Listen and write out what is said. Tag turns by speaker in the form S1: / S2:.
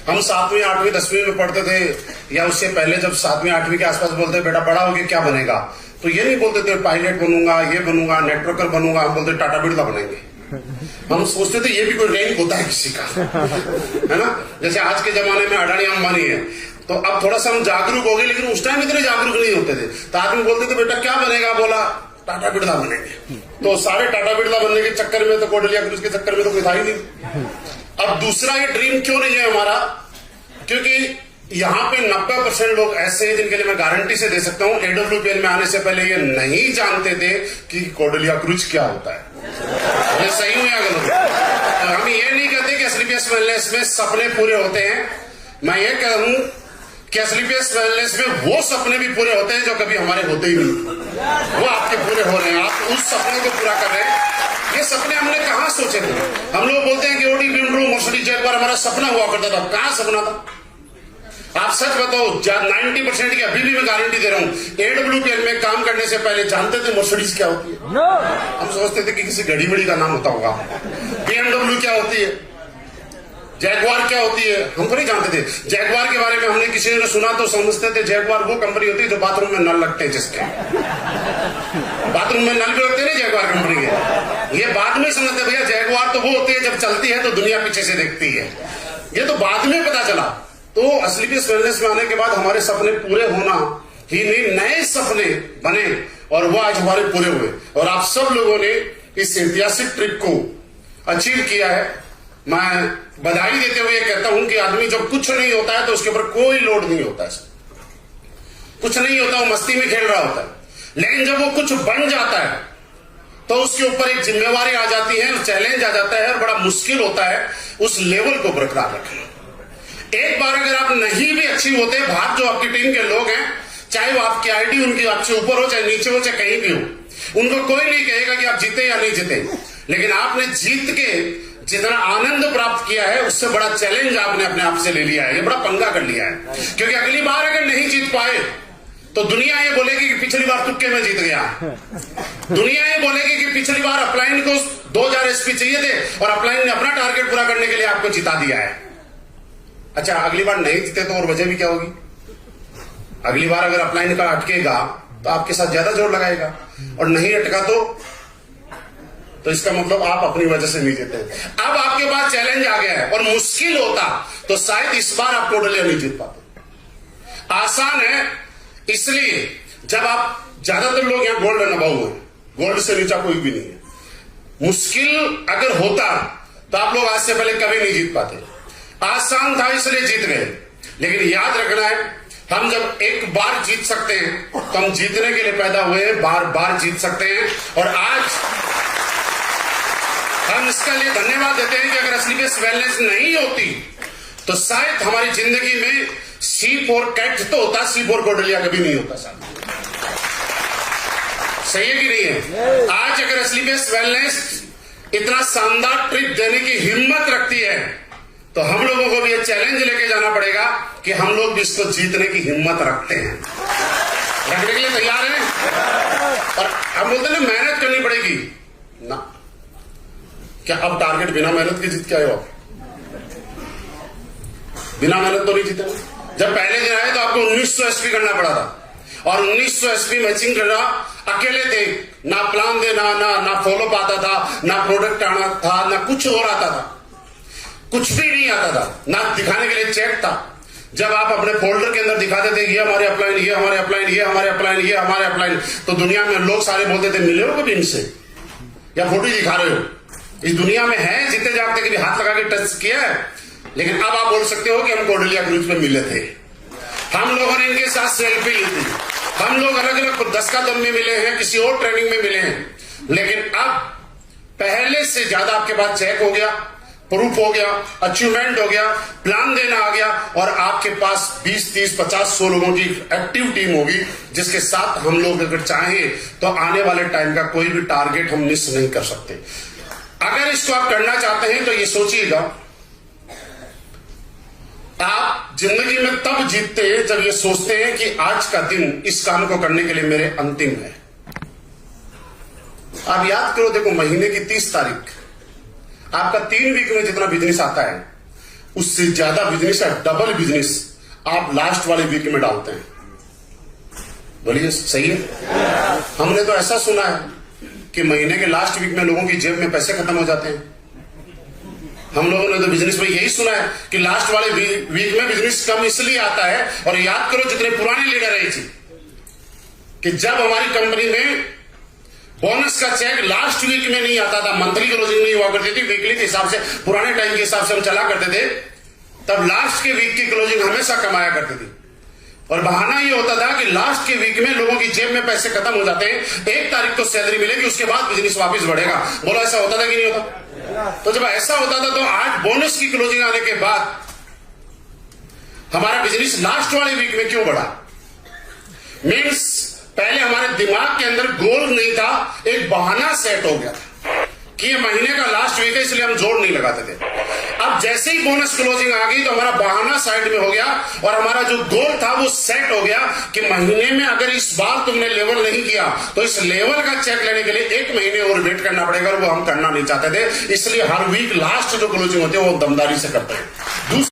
S1: हम 7वीं 8वीं 10वीं में पढ़ते थे या उससे पहले जब 7वीं 8वीं के आसपास बोलते बेटा बड़ा हो गया क्या बनेगा, तो ये नहीं बोलते थे पायलट बनूंगा, ये बनूंगा, नेटवर्कर बनूंगा, हम बोलते टाटा बिरला बनेंगे। हम सोचते थे ये भी कोई रैंक होता है किसी का, है ना। जैसे आज के जमाने में अडानी अंबानी है, तो अब थोड़ा सा हम जागरूक हो गए, लेकिन उस टाइम इतने जागरूक नहीं होते थे। तो आदमी बोलते थे बेटा क्या बनेगा, बोला टाटा बिरला बनेंगे। तो सारे टाटा बिरला बनने के चक्कर में, तो कोडलिया क्रूज के चक्कर में तो कोई था ही नहीं। अब दूसरा ये ड्रीम क्यों नहीं है हमारा, क्योंकि यहाँ पे 90% लोग ऐसे हैं जिनके लिए मैं गारंटी से दे सकता हूँ AWPL में आने से पहले ये नहीं जानते थे कि कोडलिया क्रूज क्या होता है। ये सही हूं या गलत? हम ये नहीं कहते कि स्लीपियस वेलनेस में सपने पूरे होते हैं, मैं ये कहूं कि स्लीपियस वेलनेस में वो सपने भी पूरे होते हैं जो कभी हमारे होते ही नहीं, वो आपके पूरे हो रहे हैं, आप उस सपने को पूरा कर रहे हैं। ये सपने हमने कहां सोचे थे? हम लोग बोलते हैं कि ओडी बिंड्रू मर्सिडीज जैगुआर हमारा सपना हुआ करता था, कहां सपना था? आप सच बताओ, 90% की अभी भी मैं गारंटी दे रहा हूं AWPL में काम करने से पहले जानते थे मर्सिडीज क्या होती है? हम सोचते थे कि किसी घड़ी बड़ी का नाम होता होगा। BMW क्या होती है, जैगुआर क्या होती है, हम तो नहीं जानते थे। जैगुआर के बारे में हमने किसी ने सुना तो समझते थे जैगुआर वो कंपनी होती है जो बाथरूम में नल लगते हैं, जिसके बाथरूम में नल भी होते हैं ना जैगुआर कंपनी के। ये बाद में समझते भैया जैगुआर तो वो होती है जब चलती है तो दुनिया पीछे से देखती है, ये तो बाद में पता चला। तो स्लीपियस वेलनेस में आने के बाद हमारे सपने पूरे होना ही नहीं, नए सपने बने और वो आज हमारे पूरे हुए। और आप सब लोगों ने इस ऐतिहासिक ट्रिप को अचीव किया है। मैं बधाई देते हुए कहता हूं कि आदमी जब कुछ नहीं होता है तो उसके ऊपर कोई लोड नहीं होता है, कुछ नहीं होता, वो मस्ती में खेल रहा होता है। लेकिन जब वो कुछ बन जाता है तो उसके ऊपर एक जिम्मेवारी आ जाती है, चैलेंज आ जाता है और बड़ा मुश्किल होता है उस लेवल को बरकरार रखना। एक बार अगर आप नहीं भी अचीव होते, बाहर जो आपकी टीम के लोग हैं, चाहे वो आपकी आईडी उनकी आपसे ऊपर हो, चाहे नीचे हो, चाहे कहीं भी हो, उनको कोई नहीं कहेगा कि आप जीते या नहीं जीते। लेकिन आपने जीत के जितना आनंद प्राप्त किया है उससे बड़ा चैलेंज आपने अपने आप से ले लिया है, ये बड़ा पंगा कर लिया है। क्योंकि अगली बार अगर नहीं जीत पाए तो दुनिया ये बोलेगी कि पिछली बार तुक्के में जीत गया। दुनिया ये बोलेगी कि पिछली बार अपलाइन को 2000 SP चाहिए थे और अपलाइन ने अपना टारगेट पूरा करने के लिए आपको जिता दिया है। अच्छा, अगली बार नहीं जीते तो और वजह भी क्या होगी? अगली बार अगर अपलाइन का अटकेगा तो आपके साथ ज्यादा जोर लगाएगा, और नहीं अटका तो इसका मतलब आप अपनी वजह से नहीं जीते। अब आपके पास चैलेंज आ गया है और मुश्किल होता तो शायद इस बार आप कोडलिया नहीं जीत पाते। आसान है इसलिए जब आप, ज्यादातर लोग यहां गोल्ड नभाऊ हैं, गोल्ड से नीचा कोई भी नहीं है। मुश्किल अगर होता तो आप लोग आज से पहले कभी नहीं जीत पाते। आसान था इसलिए जीत गए। लेकिन याद रखना है, हम जब एक बार जीत सकते हैं तो हम जीतने के लिए पैदा हुए, बार बार जीत सकते हैं। और आज हम इसके लिए धन्यवाद देते हैं कि अगर स्लीपियस वेलनेस नहीं होती तो शायद हमारी जिंदगी में C4 कैट तो होता, C4 कोडलिया कभी नहीं होता। सही है कि नहीं है? आज अगर स्लीपियस वेलनेस इतना शानदार ट्रिप देने की हिम्मत रखती है तो हम लोगों को भी ये चैलेंज लेके जाना पड़ेगा कि हम लोग भी इसको जीतने की हिम्मत रखते हैं, रखने के लिए तैयार हैं। और हम बोलते हैं मेहनत करनी पड़ेगी ना, क्या अब टारगेट बिना मेहनत के जीत के आए हो? बिना मेहनत तो नहीं जीते। जब पहले दिन आए तो आपको 1900 SP करना पड़ा था और 1900 SP मैचिंग करना अकेले थे, ना प्लान देना, ना फॉलो पाता था, ना प्रोडक्ट आना था, ना कुछ और आता था, कुछ भी नहीं आता था, ना दिखाने के लिए चेक था। जब आप अपने फोल्डर के अंदर दिखाते थे ये हमारे अपलाइन, ये हमारे अपलाइन, ये हमारे अपलाइन, ये हमारे अपलाइन, तो दुनिया में लोग सारे बोलते थे मिले हो कभी इनसे या फोटो दिखा रहे हो? इस दुनिया में है जीते जागते कभी हाथ लगा के टच किया है? लेकिन अब आप बोल सकते हो कि हम कोडलिया क्रूज में मिले थे, हम लोगों ने इनके साथ सेल्फी ली थी, हम लोग अलग अलग 10 का दम में मिले हैं, किसी और ट्रेनिंग में मिले हैं। लेकिन अब पहले से ज्यादा आपके पास चेक हो गया, प्रूफ हो गया, अचीवमेंट हो गया, प्लान देना आ गया और आपके पास 20, 30, 50, 100 लोगों की एक्टिव टीम होगी जिसके साथ हम लोग अगर चाहें तो आने वाले टाइम का कोई भी टारगेट हम मिस नहीं कर सकते। अगर इसको आप करना चाहते हैं तो ये सोचिएगा, आप जिंदगी में तब जीतते हैं जब ये सोचते हैं कि आज का दिन इस काम को करने के लिए मेरे अंतिम है। आप याद करो, देखो महीने की 30 तारीख आपका 3 वीक में जितना बिजनेस आता है उससे ज्यादा बिजनेस या डबल बिजनेस आप लास्ट वाले वीक में डालते हैं। बोलिए सही है? हमने तो ऐसा सुना है कि महीने के लास्ट वीक में लोगों की जेब में पैसे खत्म हो जाते हैं। हम लोगों ने तो बिजनेस में यही सुना है कि लास्ट वाले वीक में बिजनेस कम इसलिए आता है। और याद करो जितने पुराने लीडर रहे थे कि जब हमारी कंपनी में बोनस का चेक लास्ट वीक में नहीं आता था, मंथली क्लोजिंग नहीं हुआ करती थी, वीकली के हिसाब से, पुराने टाइम के हिसाब से हम चला करते थे, तब लास्ट के वीक की क्लोजिंग हमेशा कमाया करती थी। और बहाना ये होता था कि लास्ट के वीक में लोगों की जेब में पैसे खत्म हो जाते हैं, 1 तारीख को सैलरी मिलेगी, उसके बाद बिजनेस वापस बढ़ेगा। बोलो ऐसा होता था कि नहीं होता? तो जब ऐसा होता था तो आज बोनस की क्लोजिंग आने के बाद हमारा बिजनेस लास्ट वाले वीक में क्यों बढ़ा? मीन्स पहले हमारे दिमाग के अंदर गोल नहीं था, एक बहाना सेट हो गया था कि ये महीने का लास्ट वीक है इसलिए हम जोड़ नहीं लगाते थे। अब जैसे ही बोनस क्लोजिंग आ गई तो हमारा बहाना साइड में हो गया और हमारा जो गोल था वो सेट हो गया कि महीने में अगर इस बार तुमने लेवल नहीं किया तो इस लेवल का चेक लेने के लिए 1 महीने और वेट करना पड़ेगा, और वो हम करना नहीं चाहते थे। इसलिए हर वीक लास्ट जो क्लोजिंग होती है वो दमदारी से करते हैं।